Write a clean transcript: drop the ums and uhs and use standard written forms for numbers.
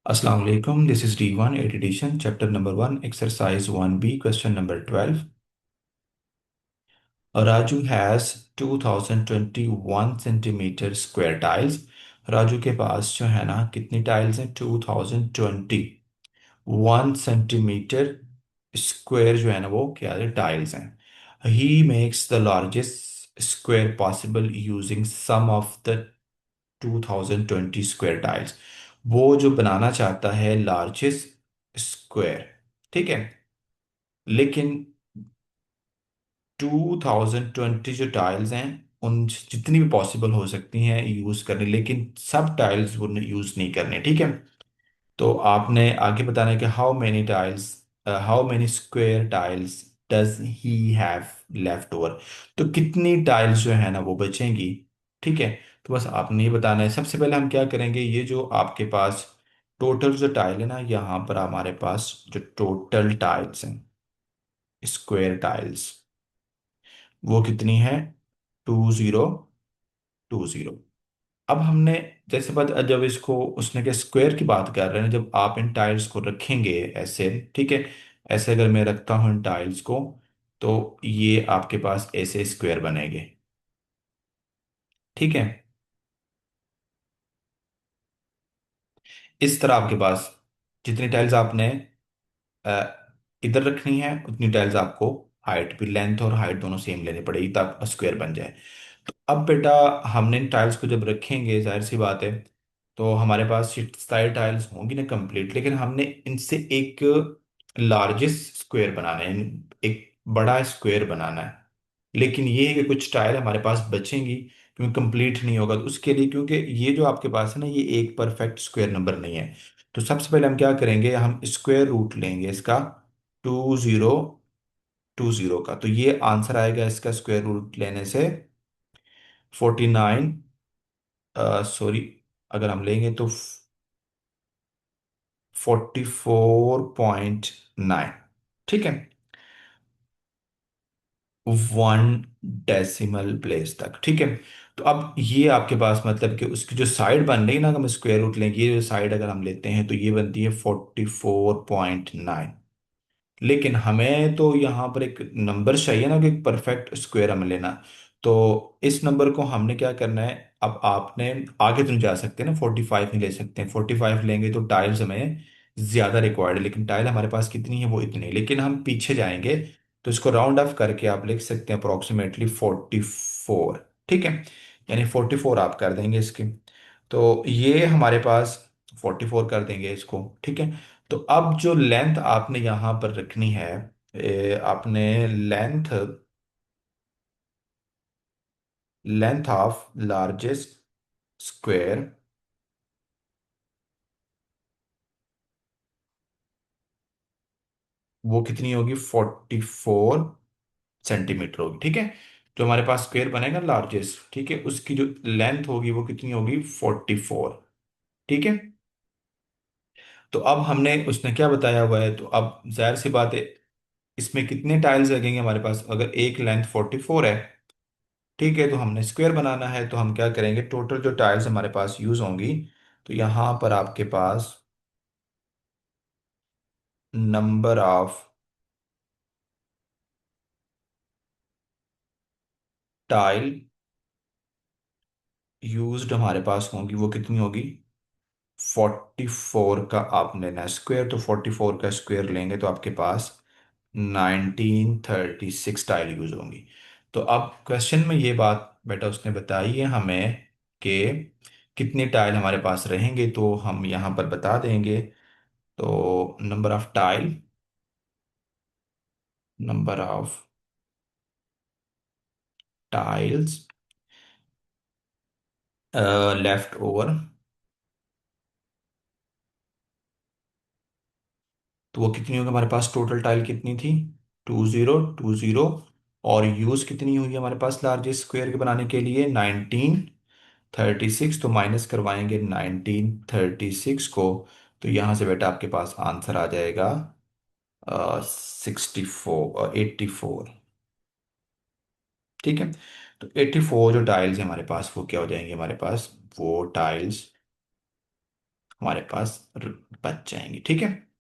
Assalamu alaikum. This is D1 8 edition, chapter number 1, exercise 1B, question number 12. Raju has 2021 centimeter square tiles. Raju के पास जो है ना कितनी tiles हैं 2021 सेंटीमीटर स्क्वायर जो है ना वो क्या है टाइल्स हैं. He makes the largest square possible using some of the 2020 square tiles. वो जो बनाना चाहता है लार्जेस्ट स्क्वायर. ठीक है. लेकिन 2020 जो टाइल्स हैं उन जितनी भी पॉसिबल हो सकती हैं यूज करने, लेकिन सब टाइल्स वो यूज नहीं करने. ठीक है. तो आपने आगे बताना है कि how many square tiles does he have left over. तो कितनी टाइल्स जो है ना वो बचेंगी. ठीक है. तो बस आपने ये बताना है. सबसे पहले हम क्या करेंगे, ये जो आपके पास टोटल जो टाइल है ना, यहाँ पर हमारे पास जो टोटल टाइल्स हैं स्क्वायर टाइल्स वो कितनी है 2020. अब हमने जैसे बात जब इसको उसने के स्क्वायर की बात कर रहे हैं, जब आप इन टाइल्स को रखेंगे ऐसे. ठीक है. ऐसे अगर मैं रखता हूं इन टाइल्स को तो ये आपके पास ऐसे स्क्वायर बनेंगे. ठीक है. इस तरह आपके पास जितनी टाइल्स आपने इधर रखनी है उतनी टाइल्स आपको हाइट भी, लेंथ और हाइट दोनों सेम लेनी पड़ेगी ताकि स्क्वायर बन जाए. तो अब बेटा हमने इन टाइल्स को जब रखेंगे जाहिर सी बात है तो हमारे पास ये सारी टाइल्स होंगी ना कंप्लीट, लेकिन हमने इनसे एक लार्जेस्ट स्क्वायर बनाना है, एक बड़ा स्क्वायर बनाना है. लेकिन ये है कि कुछ टाइल हमारे पास बचेंगी क्योंकि कंप्लीट नहीं होगा. तो उसके लिए क्योंकि ये जो आपके पास है ना ये एक परफेक्ट स्क्वायर नंबर नहीं है, तो सबसे पहले हम क्या करेंगे, हम स्क्वायर रूट लेंगे इसका 2020 का. तो ये आंसर आएगा इसका स्क्वायर रूट लेने से 49, सॉरी, अगर हम लेंगे तो 44.9. ठीक है. 1 डेसिमल प्लेस तक. ठीक है. तो अब ये आपके पास मतलब कि उसकी जो साइड बन रही है ना, अगर हम स्क्वायर रूट लेंगे ये जो साइड अगर हम लेते हैं तो ये बनती है 44.9. लेकिन हमें तो यहाँ पर एक नंबर चाहिए ना कि परफेक्ट स्क्वायर हमें लेना. तो इस नंबर को हमने क्या करना है, अब आपने आगे तो नहीं जा सकते ना, 45 नहीं ले सकते. 45 लेंगे तो टाइल्स हमें ज्यादा रिक्वायर्ड है, लेकिन टाइल हमारे पास कितनी है वो इतनी. लेकिन हम पीछे जाएंगे तो इसको राउंड ऑफ करके आप लिख सकते हैं अप्रोक्सीमेटली 44. ठीक है. यानी 44 आप कर देंगे इसके. तो ये हमारे पास 44 कर देंगे इसको. ठीक है. तो अब जो लेंथ आपने यहां पर रखनी है, आपने length length of largest square वो कितनी होगी 44 सेंटीमीटर होगी. ठीक है. जो हमारे पास स्क्वायर बनेगा लार्जेस्ट, ठीक है, उसकी जो लेंथ होगी वो कितनी होगी 44. ठीक है. तो अब हमने उसने क्या बताया हुआ है, तो अब जाहिर सी बात है इसमें कितने टाइल्स लगेंगे हमारे पास, अगर एक लेंथ 44 है. ठीक है. तो हमने स्क्वायर बनाना है तो हम क्या करेंगे, टोटल जो टाइल्स हमारे पास यूज होंगी तो यहाँ पर आपके पास नंबर ऑफ टाइल यूज्ड हमारे पास होंगी वो कितनी होगी 44 का आप लेना है स्क्वायर. तो 44 का स्क्वायर लेंगे तो आपके पास 1936 टाइल यूज होंगी. तो अब क्वेश्चन में ये बात बेटा उसने बताई है हमें कि कितने टाइल हमारे पास रहेंगे, तो हम यहाँ पर बता देंगे. तो number of tiles left over, तो वो कितनी होगी हमारे पास, टोटल टाइल कितनी थी 2020. और यूज कितनी हुई हमारे पास लार्जेस्ट स्क्वायर के बनाने के लिए 1936. तो माइनस करवाएंगे 1936 को. तो यहाँ से बेटा आपके पास आंसर आ जाएगा 84. ठीक है. तो 84 जो टाइल्स है हमारे पास वो क्या हो जाएंगे हमारे पास, वो टाइल्स हमारे पास बच जाएंगी। ठीक है।